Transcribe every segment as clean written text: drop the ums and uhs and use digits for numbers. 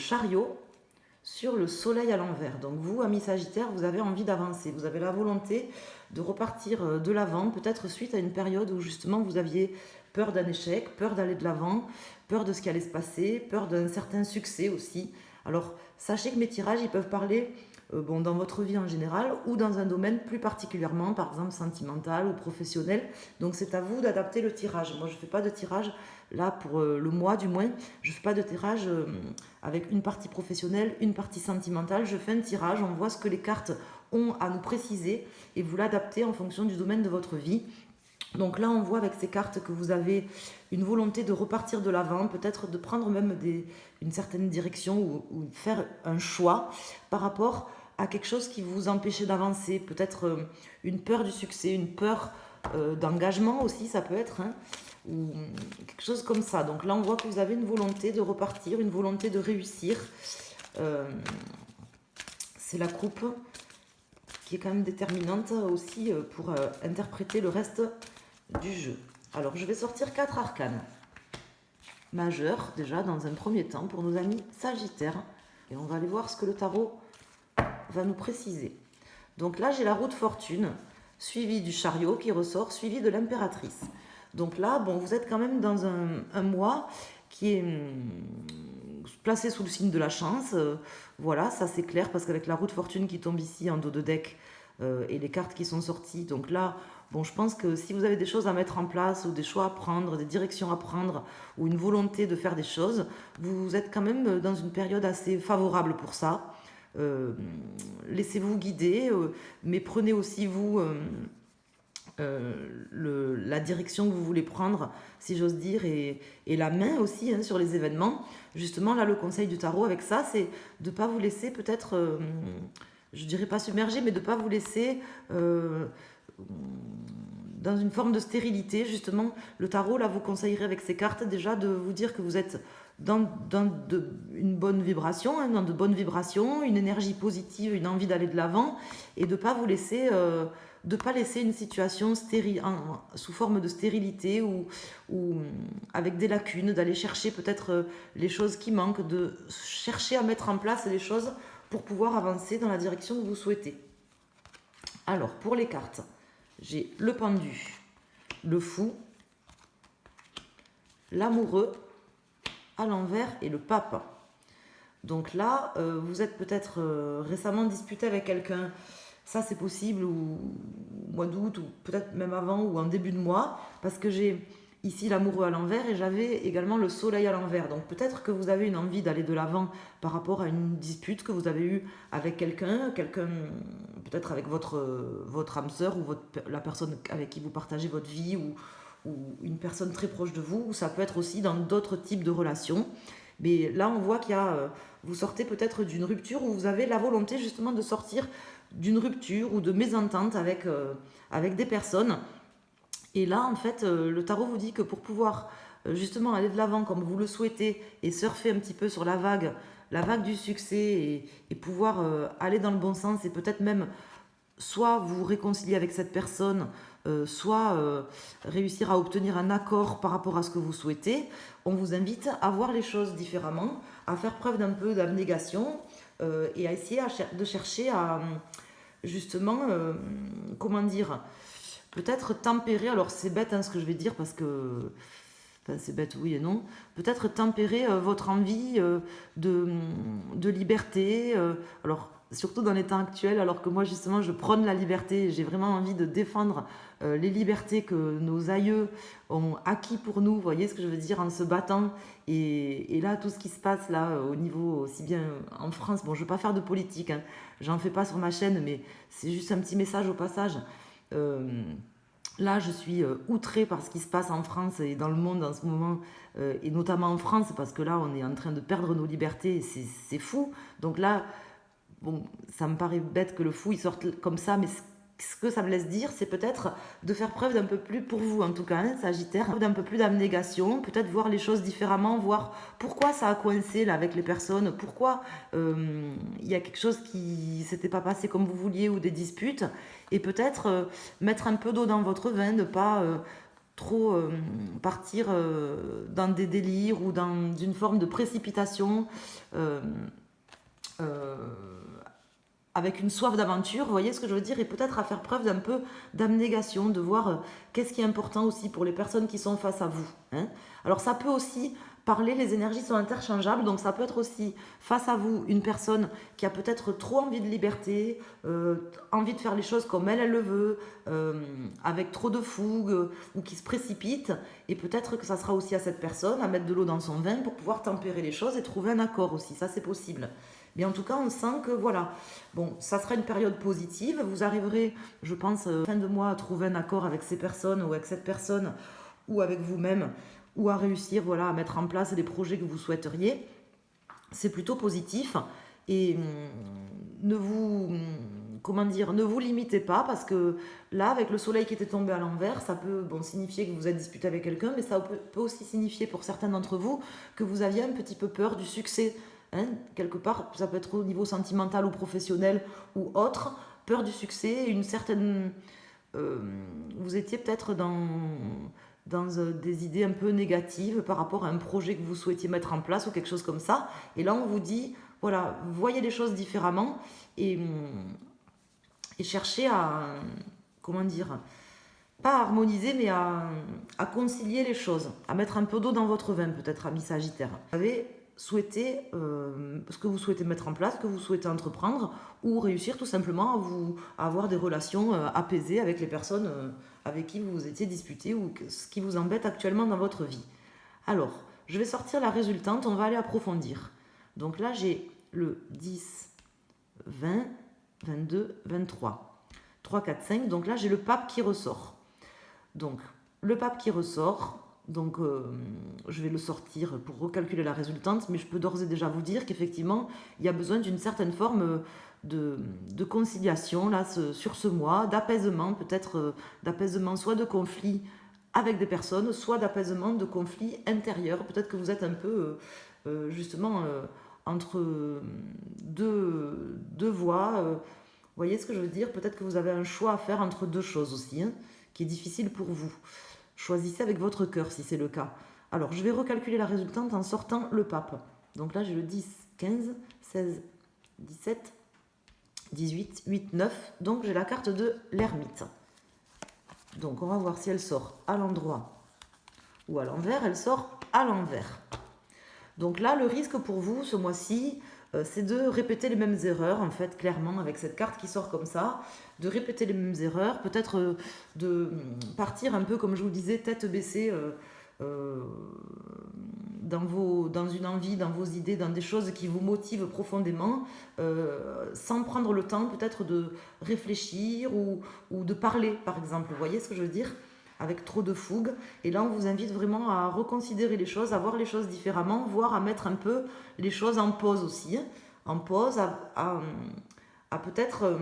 chariot sur le soleil à l'envers. Donc vous, amis Sagittaire, vous avez envie d'avancer, vous avez la volonté de repartir de l'avant, peut-être suite à une période où justement vous aviez peur d'un échec, peur d'aller de l'avant, peur de ce qui allait se passer, peur d'un certain succès aussi. Alors sachez que mes tirages, ils peuvent parler dans votre vie en général ou dans un domaine plus particulièrement, par exemple sentimental ou professionnel. Donc c'est à vous d'adapter le tirage. Moi je ne fais pas de tirage, là pour le mois du moins, je ne fais pas de tirage avec une partie professionnelle, une partie sentimentale. Je fais un tirage, on voit ce que les cartes ont à nous préciser et vous l'adaptez en fonction du domaine de votre vie. Donc là, on voit avec ces cartes que vous avez une volonté de repartir de l'avant, peut-être de prendre même une certaine direction ou faire un choix par rapport à quelque chose qui vous empêchait d'avancer. Peut-être une peur du succès, une peur d'engagement aussi, ça peut être, hein, ou quelque chose comme ça. Donc là, on voit que vous avez une volonté de repartir, une volonté de réussir. C'est la coupe qui est quand même déterminante aussi pour interpréter le reste du jeu. Alors, je vais sortir 4 arcanes majeurs, déjà, dans un premier temps, pour nos amis Sagittaires. Et on va aller voir ce que le tarot va nous préciser. Donc là, j'ai la roue de fortune, suivie du chariot qui ressort, suivi de l'impératrice. Donc là, bon, vous êtes quand même dans un mois qui est placé sous le signe de la chance. Voilà, ça c'est clair, parce qu'avec la roue de fortune qui tombe ici en dos de deck, et les cartes qui sont sorties, donc là, bon, je pense que si vous avez des choses à mettre en place, ou des choix à prendre, des directions à prendre, ou une volonté de faire des choses, vous êtes quand même dans une période assez favorable pour ça. Laissez-vous guider, mais prenez aussi vous la direction que vous voulez prendre, si j'ose dire, et la main aussi hein, sur les événements. Justement, là, le conseil du tarot avec ça, c'est de ne pas vous laisser peut-être, je dirais pas submerger, mais de ne pas vous laisser dans une forme de stérilité. Justement, le tarot, là, vous conseillerait avec ces cartes déjà de vous dire que vous êtes dans une bonne vibration, hein, dans de bonnes vibrations, une énergie positive, une envie d'aller de l'avant, et de ne pas vous laisser... de ne pas laisser une situation stérile, sous forme de stérilité ou avec des lacunes, d'aller chercher peut-être les choses qui manquent, de chercher à mettre en place les choses pour pouvoir avancer dans la direction que vous souhaitez. Alors, pour les cartes, j'ai le pendu, le fou, l'amoureux à l'envers et le pape. Donc là, vous êtes peut-être récemment disputé avec quelqu'un. Ça, c'est possible, ou au mois d'août, ou peut-être même avant, ou en début de mois, parce que j'ai ici l'amoureux à l'envers et j'avais également le soleil à l'envers. Donc peut-être que vous avez une envie d'aller de l'avant par rapport à une dispute que vous avez eue avec quelqu'un peut-être avec votre âme sœur, ou la personne avec qui vous partagez votre vie, ou une personne très proche de vous, ou ça peut être aussi dans d'autres types de relations. Mais là, on voit qu'il y a, vous sortez peut-être d'une rupture où vous avez la volonté justement de sortir d'une rupture ou de mésentente avec des personnes. Et là, en fait, le tarot vous dit que pour pouvoir justement aller de l'avant comme vous le souhaitez et surfer un petit peu sur la vague du succès, et pouvoir aller dans le bon sens, et peut-être même soit vous réconcilier avec cette personne, soit réussir à obtenir un accord par rapport à ce que vous souhaitez, on vous invite à voir les choses différemment, à faire preuve d'un peu d'abnégation, et à essayer de chercher à justement, comment dire, peut-être tempérer, alors c'est bête hein, ce que je vais dire, parce que enfin, c'est bête oui et non, peut-être tempérer votre envie de liberté, alors surtout dans les temps actuels, alors que moi justement je prône la liberté, j'ai vraiment envie de défendre les libertés que nos aïeux ont acquis pour nous, vous voyez ce que je veux dire, en se battant, et là tout ce qui se passe là au niveau aussi bien en France, bon je ne veux pas faire de politique, hein, j'en fais pas sur ma chaîne, mais c'est juste un petit message au passage. Là, je suis outrée par ce qui se passe en France et dans le monde en ce moment, et notamment en France, parce que là, on est en train de perdre nos libertés, et c'est fou. Donc là, bon, ça me paraît bête que le fou il sorte comme ça, mais ce que ça me laisse dire, c'est peut-être de faire preuve d'un peu plus, pour vous en tout cas, hein, Sagittaire, d'un peu plus d'abnégation, peut-être voir les choses différemment, voir pourquoi ça a coincé là avec les personnes, pourquoi il y a quelque chose qui s'était pas passé comme vous vouliez, ou des disputes, et peut-être mettre un peu d'eau dans votre vin, ne pas trop partir dans des délires ou dans une forme de précipitation, euh, euh, avec une soif d'aventure, vous voyez ce que je veux dire, et peut-être à faire preuve d'un peu d'abnégation, de voir qu'est-ce qui est important aussi pour les personnes qui sont face à vous. Hein. Alors ça peut aussi parler, les énergies sont interchangeables, donc ça peut être aussi face à vous une personne qui a peut-être trop envie de liberté, envie de faire les choses comme elle le veut, avec trop de fougue, ou qui se précipite, et peut-être que ça sera aussi à cette personne à mettre de l'eau dans son vin pour pouvoir tempérer les choses et trouver un accord aussi, ça c'est possible. Mais en tout cas, on sent que voilà, bon, ça sera une période positive. Vous arriverez, je pense, fin de mois à trouver un accord avec ces personnes ou avec cette personne ou avec vous-même, ou à réussir voilà, à mettre en place des projets que vous souhaiteriez. C'est plutôt positif. Et ne vous, comment dire, ne vous limitez pas, parce que là, avec le soleil qui était tombé à l'envers, ça peut signifier que vous êtes disputé avec quelqu'un, mais ça peut aussi signifier pour certains d'entre vous que vous aviez un petit peu peur du succès. Hein, quelque part, ça peut être au niveau sentimental ou professionnel ou autre, peur du succès, une certaine... vous étiez peut-être dans des idées un peu négatives par rapport à un projet que vous souhaitiez mettre en place ou quelque chose comme ça. Et là, on vous dit, voilà, voyez les choses différemment et cherchez à, comment dire, pas à harmoniser, mais à concilier les choses, à mettre un peu d'eau dans votre vin, peut-être, ami Sagittaire. Vous avez souhaité ce que vous souhaitez mettre en place, que vous souhaitez entreprendre, ou réussir tout simplement à avoir des relations apaisées avec les personnes avec qui vous vous étiez disputé ou ce qui vous embête actuellement dans votre vie. Alors, je vais sortir la résultante, on va aller approfondir. Donc là, j'ai le 10, 20, 22, 23. 3, 4, 5. Donc là, j'ai le pape qui ressort. Donc, le pape qui ressort... Donc, je vais le sortir pour recalculer la résultante, mais je peux d'ores et déjà vous dire qu'effectivement, il y a besoin d'une certaine forme de conciliation là, sur ce mois, d'apaisement, peut-être d'apaisement soit de conflit avec des personnes, soit d'apaisement de conflits intérieurs. Peut-être que vous êtes un peu, justement, entre deux voies. Vous voyez ce que je veux dire? Peut-être que vous avez un choix à faire entre deux choses aussi, hein, qui est difficile pour vous. Choisissez avec votre cœur si c'est le cas. Alors, je vais recalculer la résultante en sortant le pape. Donc là, j'ai le 10, 15, 16, 17, 18, 8, 9. Donc, j'ai la carte de l'ermite. Donc, on va voir si elle sort à l'endroit ou à l'envers. Elle sort à l'envers. Donc là, le risque pour vous, ce mois-ci, c'est de répéter les mêmes erreurs, en fait, clairement, avec cette carte qui sort comme ça, de répéter les mêmes erreurs, peut-être de partir un peu, comme je vous disais, tête baissée dans une envie, dans vos idées, dans des choses qui vous motivent profondément, sans prendre le temps peut-être de réfléchir ou de parler, par exemple. Vous voyez ce que je veux dire ? Avec trop de fougue. Et là, on vous invite vraiment à reconsidérer les choses, à voir les choses différemment, voire à mettre un peu les choses en pause aussi. En pause, à peut-être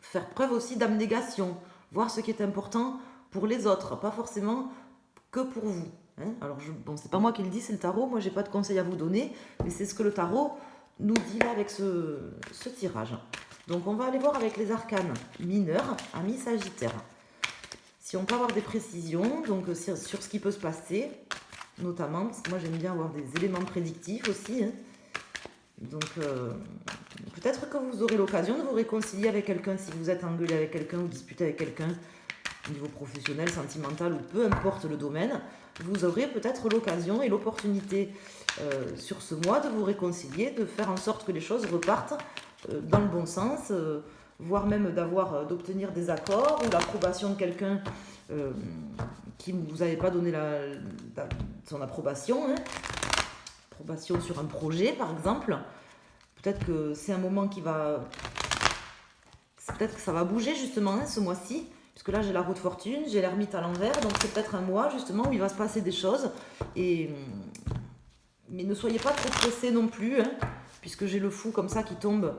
faire preuve aussi d'abnégation, voir ce qui est important pour les autres, pas forcément que pour vous. Hein. Alors, bon, c'est pas moi qui le dis, c'est le tarot. Moi, j'ai pas de conseils à vous donner, mais c'est ce que le tarot nous dit là avec ce tirage. Donc, on va aller voir avec les arcanes mineurs, amis Sagittaire. Si on peut avoir des précisions donc sur ce qui peut se passer, notamment, parce que moi j'aime bien avoir des éléments prédictifs aussi. Hein. Donc peut-être que vous aurez l'occasion de vous réconcilier avec quelqu'un si vous êtes engueulé avec quelqu'un ou disputé avec quelqu'un au niveau professionnel, sentimental ou peu importe le domaine. Vous aurez peut-être l'occasion et l'opportunité sur ce mois de vous réconcilier, de faire en sorte que les choses repartent dans le bon sens, voire même d'obtenir des accords ou l'approbation de quelqu'un qui ne vous avait pas donné son approbation, hein. Approbation sur un projet par exemple. Peut-être que c'est un moment peut-être que ça va bouger justement hein, ce mois-ci, puisque là j'ai la roue de fortune, j'ai l'ermite à l'envers, donc c'est peut-être un mois justement où il va se passer des choses. Mais ne soyez pas trop pressés non plus, hein, puisque j'ai le fou comme ça qui tombe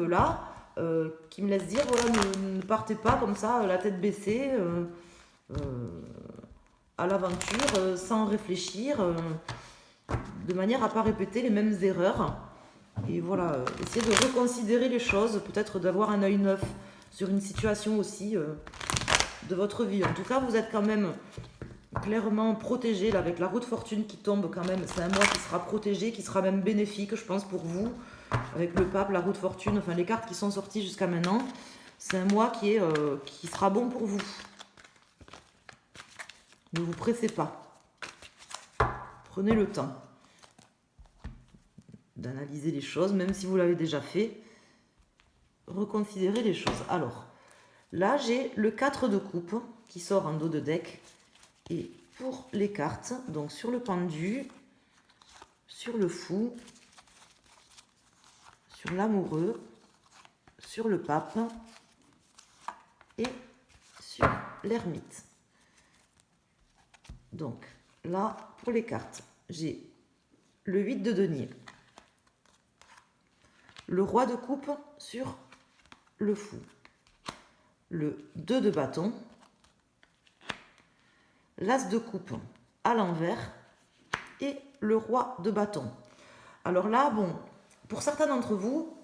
là. Qui me laisse dire, voilà, ne partez pas comme ça, la tête baissée, à l'aventure, sans réfléchir, de manière à ne pas répéter les mêmes erreurs. Et voilà, essayez de reconsidérer les choses, peut-être d'avoir un œil neuf sur une situation aussi de votre vie. En tout cas, vous êtes quand même clairement protégé, là, avec la roue de fortune qui tombe quand même. C'est un mois qui sera protégé, qui sera même bénéfique, je pense, pour vous. Avec le pape, la roue de fortune, enfin les cartes qui sont sorties jusqu'à maintenant. C'est un mois qui sera bon pour vous. Ne vous pressez pas. Prenez le temps d'analyser les choses, même si vous l'avez déjà fait. Reconsidérez les choses. Alors, là, j'ai le 4 de coupe qui sort en dos de deck. Et pour les cartes, donc sur le pendu, sur le fou, sur l'amoureux, sur le pape et sur l'ermite. Donc, là, pour les cartes, j'ai le 8 de denier, le roi de coupe sur le fou, le 2 de bâton, l'as de coupe à l'envers et le roi de bâton. Alors là, bon, pour certains d'entre vous,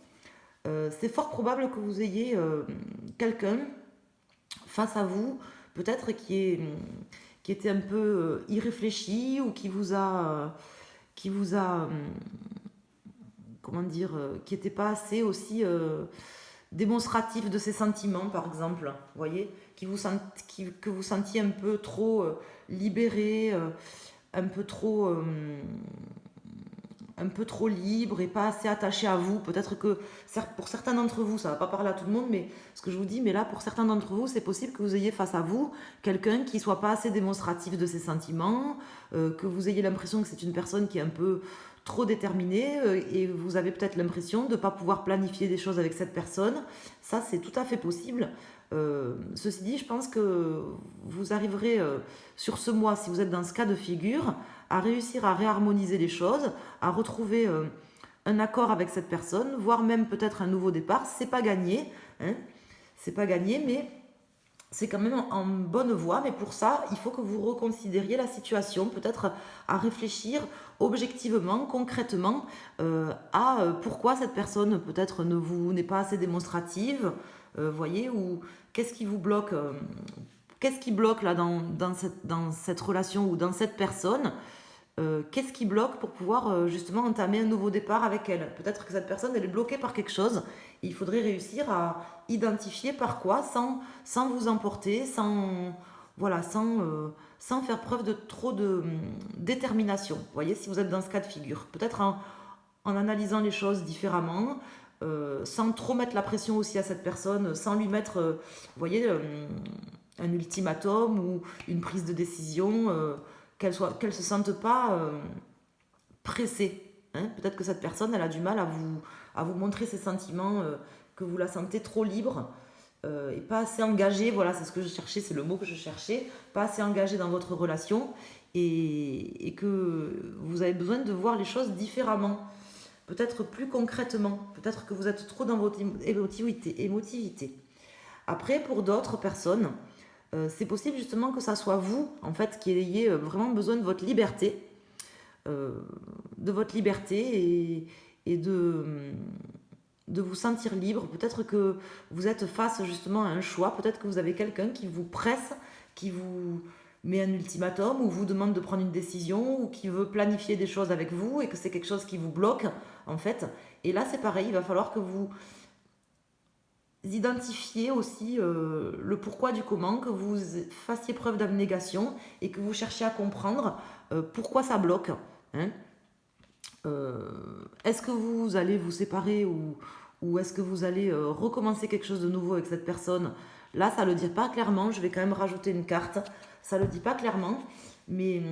c'est fort probable que vous ayez quelqu'un face à vous, peut-être qui était un peu irréfléchi ou qui vous a comment dire, qui n'était pas assez aussi démonstratif de ses sentiments, par exemple, vous voyez, que vous sentiez un peu trop libéré, un peu trop libre et pas assez attaché à vous. Peut-être que pour certains d'entre vous, ça ne va pas parler à tout le monde, mais ce que je vous dis, mais là, pour certains d'entre vous, c'est possible que vous ayez face à vous quelqu'un qui ne soit pas assez démonstratif de ses sentiments, que vous ayez l'impression que c'est une personne qui est un peu trop déterminée et vous avez peut-être l'impression de ne pas pouvoir planifier des choses avec cette personne. Ça, c'est tout à fait possible. Ceci dit, je pense que vous arriverez sur ce mois, si vous êtes dans ce cas de figure, à réussir à réharmoniser les choses, à retrouver un accord avec cette personne, voire même peut-être un nouveau départ. C'est pas gagné, hein, c'est pas gagné, mais c'est quand même en bonne voie. Mais pour ça, il faut que vous reconsidériez la situation, peut-être à réfléchir objectivement, concrètement, à pourquoi cette personne peut-être n'est pas assez démonstrative, voyez, ou qu'est-ce qui vous bloque, qu'est-ce qui bloque là dans cette relation ou dans cette personne. Qu'est-ce qui bloque pour pouvoir justement entamer un nouveau départ avec elle. Peut-être que cette personne, elle est bloquée par quelque chose. Il faudrait réussir à identifier par quoi, sans vous emporter, voilà, sans faire preuve de trop de détermination. Vous voyez, si vous êtes dans ce cas de figure. Peut-être en analysant les choses différemment, sans trop mettre la pression aussi à cette personne, sans lui mettre, vous voyez, un ultimatum ou une prise de décision, qu'elle se sente pas pressée. Hein. Peut-être que cette personne, elle a du mal à vous montrer ses sentiments, que vous la sentez trop libre et pas assez engagée. Voilà, c'est ce que je cherchais, c'est le mot que je cherchais. Pas assez engagée dans votre relation et que vous avez besoin de voir les choses différemment. Peut-être plus concrètement. Peut-être que vous êtes trop dans votre émotivité. Après, pour d'autres personnes, c'est possible justement que ça soit vous, en fait, qui ayez vraiment besoin de votre liberté, et de vous sentir libre. Peut-être que vous êtes face justement à un choix, peut-être que vous avez quelqu'un qui vous presse, qui vous met un ultimatum ou vous demande de prendre une décision ou qui veut planifier des choses avec vous et que c'est quelque chose qui vous bloque, en fait. Et là, c'est pareil, il va falloir que vous identifiez aussi le pourquoi du comment, que vous fassiez preuve d'abnégation et que vous cherchiez à comprendre pourquoi ça bloque. Hein. Est-ce que vous allez vous séparer ou est-ce que vous allez recommencer quelque chose de nouveau avec cette personne? Là, ça ne le dit pas clairement. Je vais quand même rajouter une carte. Ça ne le dit pas clairement. Mais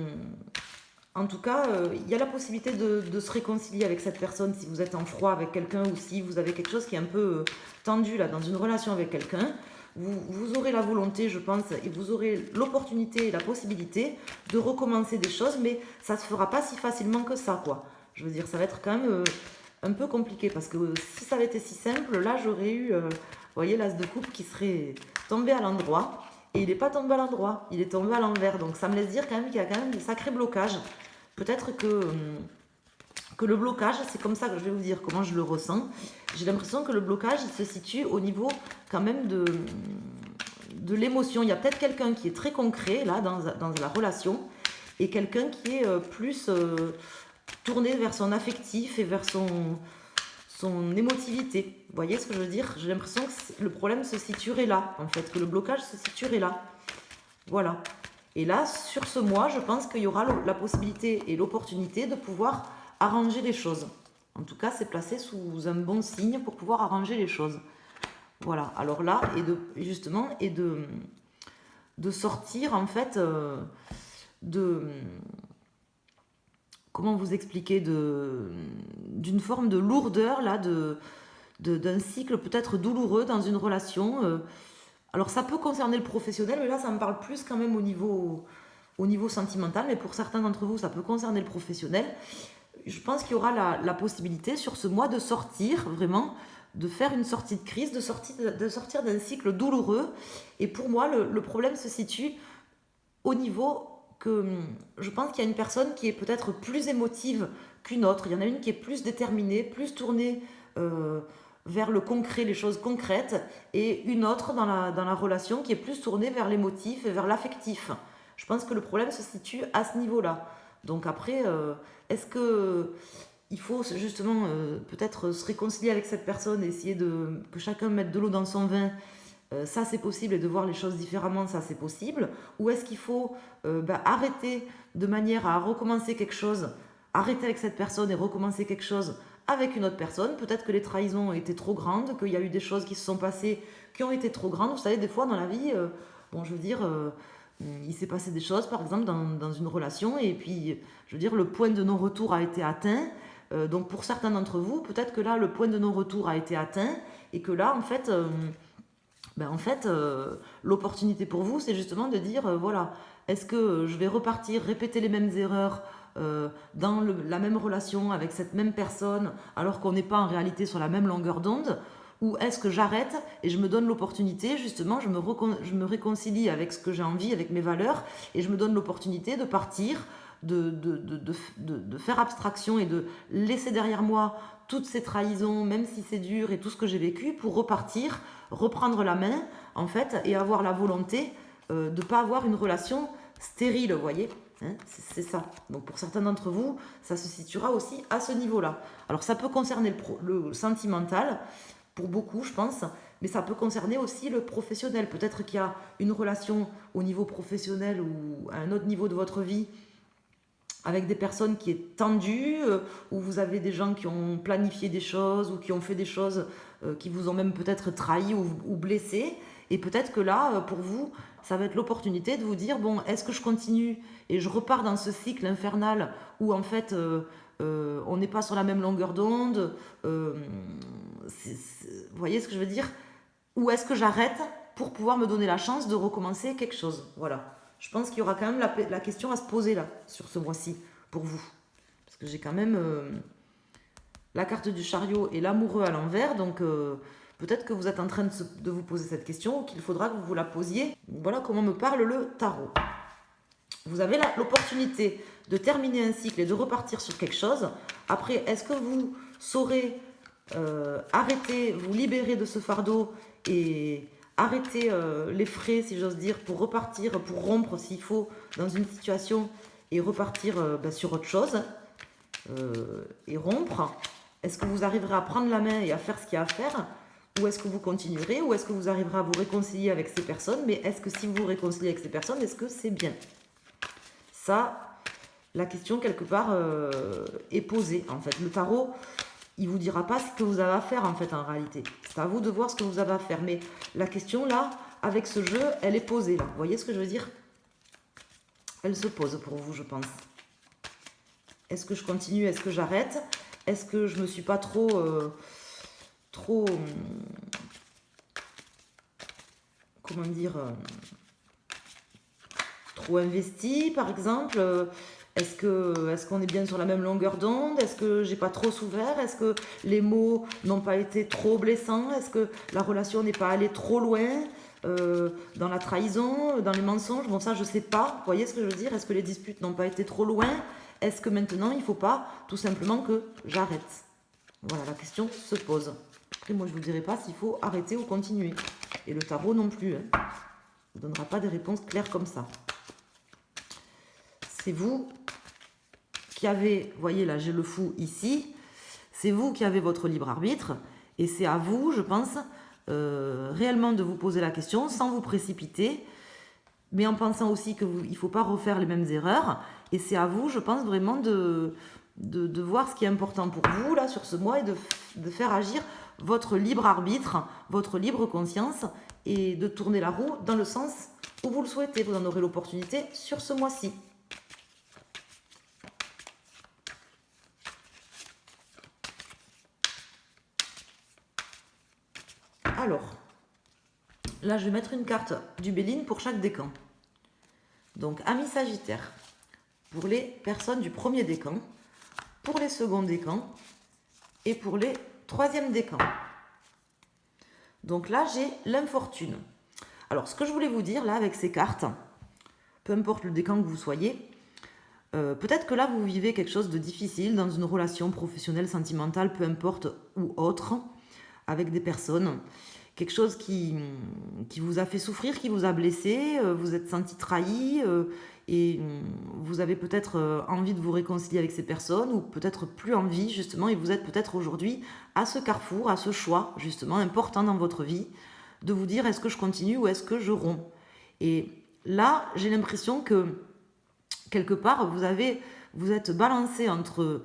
en tout cas, il y a la possibilité de se réconcilier avec cette personne si vous êtes en froid avec quelqu'un ou si vous avez quelque chose qui est un peu tendu là, dans une relation avec quelqu'un. Vous aurez la volonté, je pense, et vous aurez l'opportunité et la possibilité de recommencer des choses, mais ça ne se fera pas si facilement que ça, quoi. Je veux dire, ça va être quand même un peu compliqué, parce que si ça avait été si simple, là, j'aurais eu, vous voyez, l'as de coupe qui serait tombé à l'endroit, et il n'est pas tombé à l'endroit, il est tombé à l'envers. Donc ça me laisse dire quand même qu'il y a quand même des sacrés blocages. Peut-être que le blocage, c'est comme ça que je vais vous dire comment je le ressens. J'ai l'impression que le blocage, il se situe au niveau quand même de l'émotion. Il y a peut-être quelqu'un qui est très concret, là, dans la relation, et quelqu'un qui est plus tourné vers son affectif et vers son émotivité. Vous voyez ce que je veux dire? J'ai l'impression que le problème se situerait là, en fait, que le blocage se situerait là. Voilà. Et là, sur ce mois, je pense qu'il y aura la possibilité et l'opportunité de pouvoir arranger les choses. En tout cas, c'est placé sous un bon signe pour pouvoir arranger les choses. Voilà. Alors là, et de sortir, en fait, comment vous expliquer, d'une forme de lourdeur, là, d'un cycle peut-être douloureux dans une relation. Alors ça peut concerner le professionnel, mais là ça me parle plus quand même au niveau sentimental, mais pour certains d'entre vous ça peut concerner le professionnel. Je pense qu'il y aura la possibilité sur ce mois de sortir vraiment, de faire une sortie de crise, de sortir d'un cycle douloureux. Et pour moi le problème se situe au niveau que je pense qu'il y a une personne qui est peut-être plus émotive qu'une autre. Il y en a une qui est plus déterminée, plus tournée vers le concret, les choses concrètes, et une autre dans la relation qui est plus tournée vers l'émotif et vers l'affectif. Je pense que le problème se situe à ce niveau-là. Donc après, est-ce que il faut justement peut-être se réconcilier avec cette personne, essayer que chacun mette de l'eau dans son vin, ça c'est possible, et de voir les choses différemment, ça c'est possible. Ou est-ce qu'il faut arrêter de manière à recommencer quelque chose, arrêter avec cette personne et recommencer quelque chose avec une autre personne? Peut-être que les trahisons ont été trop grandes, qu'il y a eu des choses qui se sont passées qui ont été trop grandes. Vous savez, des fois dans la vie, bon, je veux dire, il s'est passé des choses, par exemple, dans une relation, et puis, je veux dire, le point de non-retour a été atteint. Donc, pour certains d'entre vous, peut-être que là, le point de non-retour a été atteint, et que là, en fait, l'opportunité pour vous, c'est justement de dire, voilà, est-ce que je vais repartir, répéter les mêmes erreurs dans la même relation avec cette même personne, alors qu'on n'est pas en réalité sur la même longueur d'onde, ou est-ce que j'arrête et je me donne l'opportunité, justement, je me réconcilie avec ce que j'ai envie, avec mes valeurs, et je me donne l'opportunité de partir, de faire abstraction et de laisser derrière moi toutes ces trahisons, même si c'est dur, et tout ce que j'ai vécu, pour repartir, reprendre la main, en fait, et avoir la volonté de ne pas avoir une relation stérile, vous voyez, hein, c'est ça. Donc pour certains d'entre vous, ça se situera aussi à ce niveau-là. Alors ça peut concerner le sentimental, pour beaucoup, je pense, mais ça peut concerner aussi le professionnel. Peut-être qu'il y a une relation au niveau professionnel ou à un autre niveau de votre vie avec des personnes qui est tendue, où vous avez des gens qui ont planifié des choses ou qui ont fait des choses qui vous ont même peut-être trahi ou blessé. Et peut-être que là, pour vous, ça va être l'opportunité de vous dire, bon, est-ce que je continue et je repars dans ce cycle infernal où en fait on n'est pas sur la même longueur d'onde, vous voyez ce que je veux dire? Ou est-ce que j'arrête pour pouvoir me donner la chance de recommencer quelque chose? Voilà. Je pense qu'il y aura quand même la question à se poser là, sur ce mois-ci, pour vous. Parce que j'ai quand même la carte du chariot et l'amoureux à l'envers, donc peut-être que vous êtes en train de vous poser cette question, ou qu'il faudra que vous vous la posiez. Voilà comment me parle le tarot. Vous avez l'opportunité de terminer un cycle et de repartir sur quelque chose. Après, est-ce que vous saurez arrêter, vous libérer de ce fardeau et arrêter les frais, si j'ose dire, pour repartir, pour rompre s'il faut dans une situation et repartir sur autre chose et rompre? Est-ce que vous arriverez à prendre la main et à faire ce qu'il y a à faire? Ou est-ce que vous continuerez? Ou est-ce que vous arriverez à vous réconcilier avec ces personnes? Mais est-ce que si vous vous réconciliez avec ces personnes, est-ce que c'est bien? Ça, la question quelque part est posée. En fait, le tarot, il vous dira pas ce que vous avez à faire en fait en réalité. C'est à vous de voir ce que vous avez à faire. Mais la question là, avec ce jeu, elle est posée là. Vous voyez ce que je veux dire? Elle se pose pour vous, je pense. Est-ce que je continue? Est-ce que j'arrête? Est-ce que je me suis pas trop comment dire, trop investi, par exemple? Est-ce qu'on est bien sur la même longueur d'onde? Est-ce que j'ai pas trop souffert? Est-ce que les mots n'ont pas été trop blessants? Est-ce que la relation n'est pas allée trop loin dans la trahison, dans les mensonges? Bon, ça, je sais pas. Vous voyez ce que je veux dire? Est-ce que les disputes n'ont pas été trop loin? Est-ce que maintenant, il faut pas tout simplement que j'arrête? Voilà, la question se pose. Après, moi, je vous dirai pas s'il faut arrêter ou continuer. Et le tarot non plus. Hein. ne donnera pas des réponses claires comme ça. C'est vous qui avez, vous voyez là, j'ai le fou ici, c'est vous qui avez votre libre arbitre, et c'est à vous, je pense, réellement de vous poser la question, sans vous précipiter, mais en pensant aussi qu'il ne faut pas refaire les mêmes erreurs, et c'est à vous, je pense, vraiment de voir ce qui est important pour vous, là, sur ce mois, et de faire agir votre libre arbitre, votre libre conscience, et de tourner la roue dans le sens où vous le souhaitez. Vous en aurez l'opportunité sur ce mois-ci. Alors, là, je vais mettre une carte du Béline pour chaque décan. Donc, amis Sagittaire, pour les personnes du premier décan, pour les seconds décans et pour les troisièmes décans. Donc là, j'ai l'infortune. Alors, ce que je voulais vous dire, là, avec ces cartes, peu importe le décan que vous soyez, peut-être que là, vous vivez quelque chose de difficile dans une relation professionnelle, sentimentale, peu importe, ou autre, avec des personnes. Quelque chose qui vous a fait souffrir, qui vous a blessé, vous êtes senti trahi, et vous avez peut-être envie de vous réconcilier avec ces personnes, ou peut-être plus envie, justement, et vous êtes peut-être aujourd'hui à ce carrefour, à ce choix, justement, important dans votre vie, de vous dire, est-ce que je continue ou est-ce que je romps? Et là, j'ai l'impression que, quelque part, vous êtes balancé entre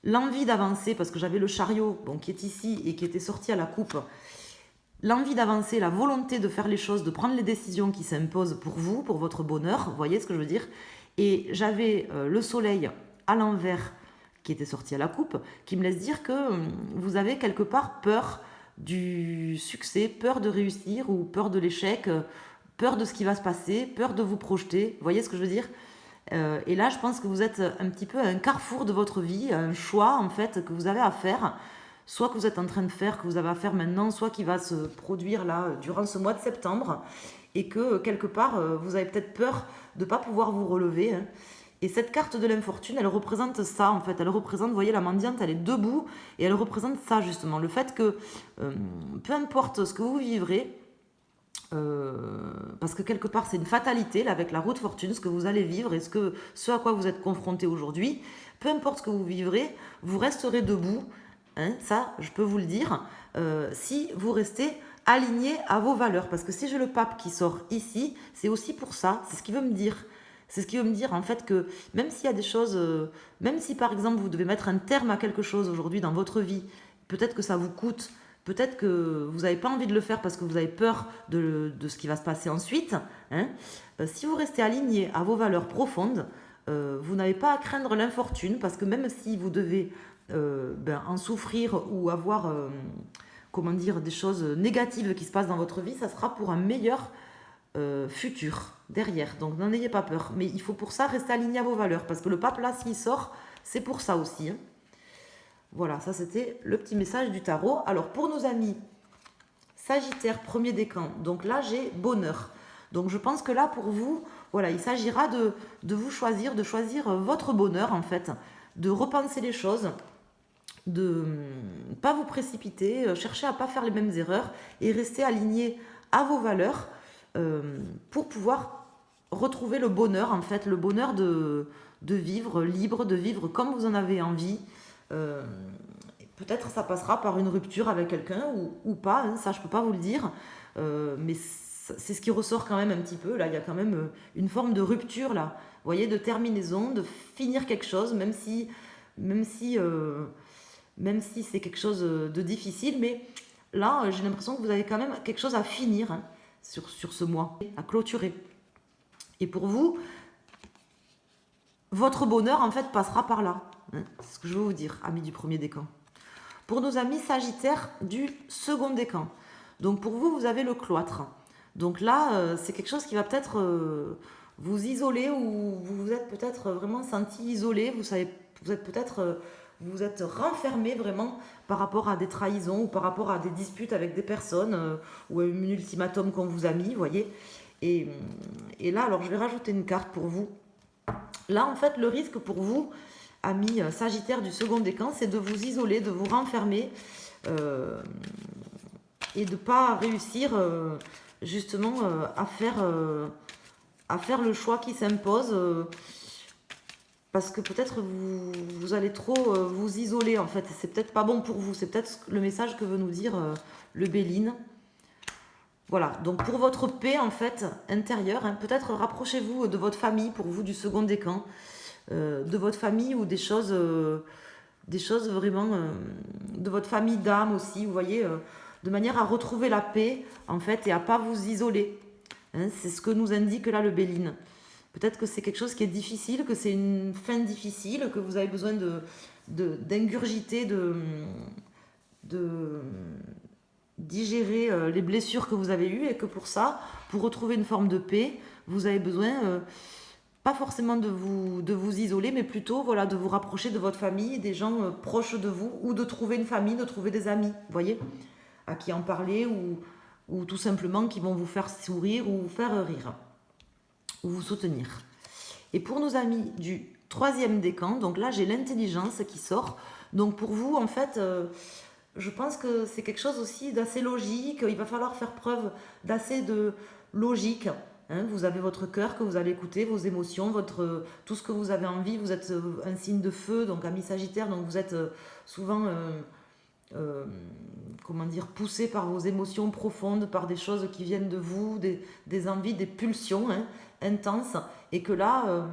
l'envie d'avancer, parce que j'avais le chariot, bon, qui est ici et qui était sorti à la coupe, l'envie d'avancer, la volonté de faire les choses, de prendre les décisions qui s'imposent pour vous, pour votre bonheur, vous voyez ce que je veux dire? Et j'avais le soleil à l'envers qui était sorti à la coupe, qui me laisse dire que vous avez quelque part peur du succès, peur de réussir ou peur de l'échec, peur de ce qui va se passer, peur de vous projeter, vous voyez ce que je veux dire? Et là, je pense que vous êtes un petit peu à un carrefour de votre vie, un choix en fait que vous avez à faire, soit que vous êtes en train de faire, que vous avez à faire maintenant, soit qui va se produire là durant ce mois de septembre, et que quelque part vous avez peut-être peur de ne pas pouvoir vous relever. Hein. Et cette carte de l'infortune, elle représente ça en fait. Elle représente, vous voyez, la mendiante, elle est debout, et elle représente ça justement, le fait que peu importe ce que vous vivrez, parce que quelque part c'est une fatalité là, avec la roue de fortune, ce que vous allez vivre et ce à quoi vous êtes confronté aujourd'hui, peu importe ce que vous vivrez, vous resterez debout, hein, ça je peux vous le dire, si vous restez aligné à vos valeurs. Parce que si j'ai le pape qui sort ici, c'est aussi pour ça, c'est ce qu'il veut me dire. C'est ce qui veut me dire en fait que même s'il y a des choses, même si par exemple vous devez mettre un terme à quelque chose aujourd'hui dans votre vie, peut-être que ça vous coûte, peut-être que vous n'avez pas envie de le faire parce que vous avez peur de ce qui va se passer ensuite. Hein. Si vous restez aligné à vos valeurs profondes, vous n'avez pas à craindre l'infortune, parce que même si vous devez en souffrir ou avoir comment dire, des choses négatives qui se passent dans votre vie, ça sera pour un meilleur futur derrière. Donc n'en ayez pas peur. Mais il faut pour ça rester aligné à vos valeurs, parce que le pape là, s'il sort, c'est pour ça aussi. Hein. Voilà, ça c'était le petit message du tarot. Alors pour nos amis Sagittaire, premier décan, donc là j'ai bonheur. Donc je pense que là pour vous, voilà, il s'agira de vous choisir, de choisir votre bonheur en fait, de repenser les choses, de ne pas vous précipiter, chercher à ne pas faire les mêmes erreurs et rester aligné à vos valeurs pour pouvoir retrouver le bonheur en fait, le bonheur de vivre libre, de vivre comme vous en avez envie. Peut-être ça passera par une rupture avec quelqu'un ou pas, hein, ça je peux pas vous le dire, mais c'est ce qui ressort quand même un petit peu, là il y a quand même une forme de rupture là, vous voyez, de terminaison, de finir quelque chose, même si c'est quelque chose de difficile, mais là j'ai l'impression que vous avez quand même quelque chose à finir hein, sur ce mois, à clôturer. Et pour vous, votre bonheur en fait passera par là. Hein, c'est ce que je veux vous dire, amis du premier décan. Pour nos amis Sagittaires du second décan. Donc pour vous, vous avez le cloître. Donc là, c'est quelque chose qui va peut-être vous isoler, ou vous vous êtes peut-être vraiment senti isolé. Vous êtes peut-être vous êtes renfermé vraiment par rapport à des trahisons ou par rapport à des disputes avec des personnes ou à un ultimatum qu'on vous a mis, vous voyez. Et là, alors je vais rajouter une carte pour vous. Là, en fait, le risque pour vous, amis Sagittaires du second décan, c'est de vous isoler, de vous renfermer et de ne pas réussir justement à faire le choix qui s'impose. Parce que peut-être vous allez trop vous isoler en fait. C'est peut-être pas bon pour vous. C'est peut-être le message que veut nous dire le Béline. Voilà, donc pour votre paix en fait intérieure, hein, peut-être rapprochez-vous de votre famille pour vous du second décan, de votre famille ou des choses vraiment de votre famille d'âme aussi, vous voyez, de manière à retrouver la paix en fait et à pas vous isoler. Hein, c'est ce que nous indique là le Béline. Peut-être que c'est quelque chose qui est difficile, que c'est une fin difficile, que vous avez besoin d'ingurgiter, de digérer les blessures que vous avez eues et que pour ça, pour retrouver une forme de paix, vous avez besoin pas forcément de vous isoler, mais plutôt voilà, de vous rapprocher de votre famille, des gens proches de vous, ou de trouver une famille, de trouver des amis, vous voyez, à qui en parler, ou tout simplement qui vont vous faire sourire ou vous faire rire, ou vous soutenir. Et pour nos amis du troisième décan, donc là j'ai l'intelligence qui sort, donc pour vous en fait... je pense que c'est quelque chose aussi d'assez logique. Il va falloir faire preuve d'assez de logique. Hein. Vous avez votre cœur que vous allez écouter, vos émotions, tout ce que vous avez envie. Vous êtes un signe de feu, donc ami Sagittaire, donc vous êtes souvent comment dire, poussé par vos émotions profondes, par des choses qui viennent de vous, des envies, des pulsions hein, intenses. Et que là,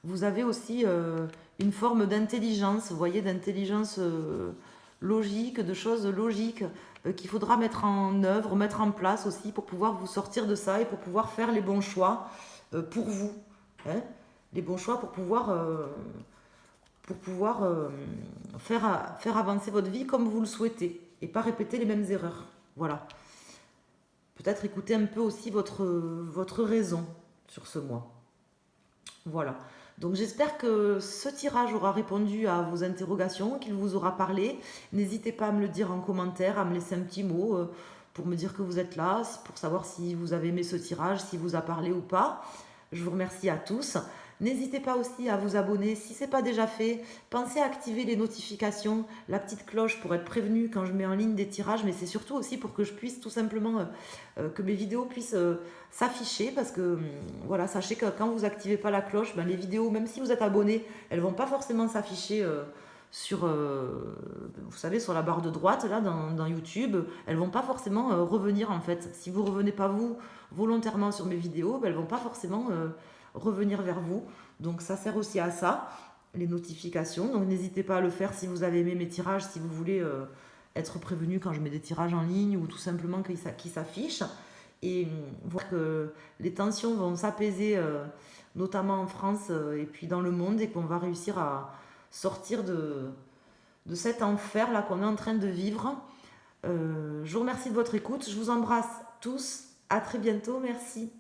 vous avez aussi une forme d'intelligence, vous voyez, d'intelligence... logique, de choses logiques qu'il faudra mettre en œuvre, mettre en place aussi pour pouvoir vous sortir de ça et pour pouvoir faire les bons choix pour vous. Hein, les bons choix pour pouvoir faire avancer votre vie comme vous le souhaitez et pas répéter les mêmes erreurs. Voilà. Peut-être écouter un peu aussi votre raison sur ce mois. Voilà. Donc j'espère que ce tirage aura répondu à vos interrogations, qu'il vous aura parlé. N'hésitez pas à me le dire en commentaire, à me laisser un petit mot pour me dire que vous êtes là, pour savoir si vous avez aimé ce tirage, si vous a parlé ou pas. Je vous remercie à tous. N'hésitez pas aussi à vous abonner si ce n'est pas déjà fait. Pensez à activer les notifications, la petite cloche pour être prévenu quand je mets en ligne des tirages, mais c'est surtout aussi pour que je puisse tout simplement, que mes vidéos puissent s'afficher parce que voilà, sachez que quand vous activez pas la cloche, ben, les vidéos, même si vous êtes abonné, elles vont pas forcément s'afficher sur, vous savez, sur la barre de droite là dans YouTube, elles vont pas forcément revenir en fait. Si vous revenez pas vous volontairement sur mes vidéos, ben, elles vont pas forcément revenir vers vous. Donc ça sert aussi à ça, les notifications. Donc n'hésitez pas à le faire si vous avez aimé mes tirages, si vous voulez être prévenu quand je mets des tirages en ligne ou tout simplement qu'ils s'affichent. Et voir que les tensions vont s'apaiser, notamment en France et puis dans le monde, et qu'on va réussir à sortir de cet enfer là qu'on est en train de vivre. Je vous remercie de votre écoute, je vous embrasse tous, à très bientôt, merci.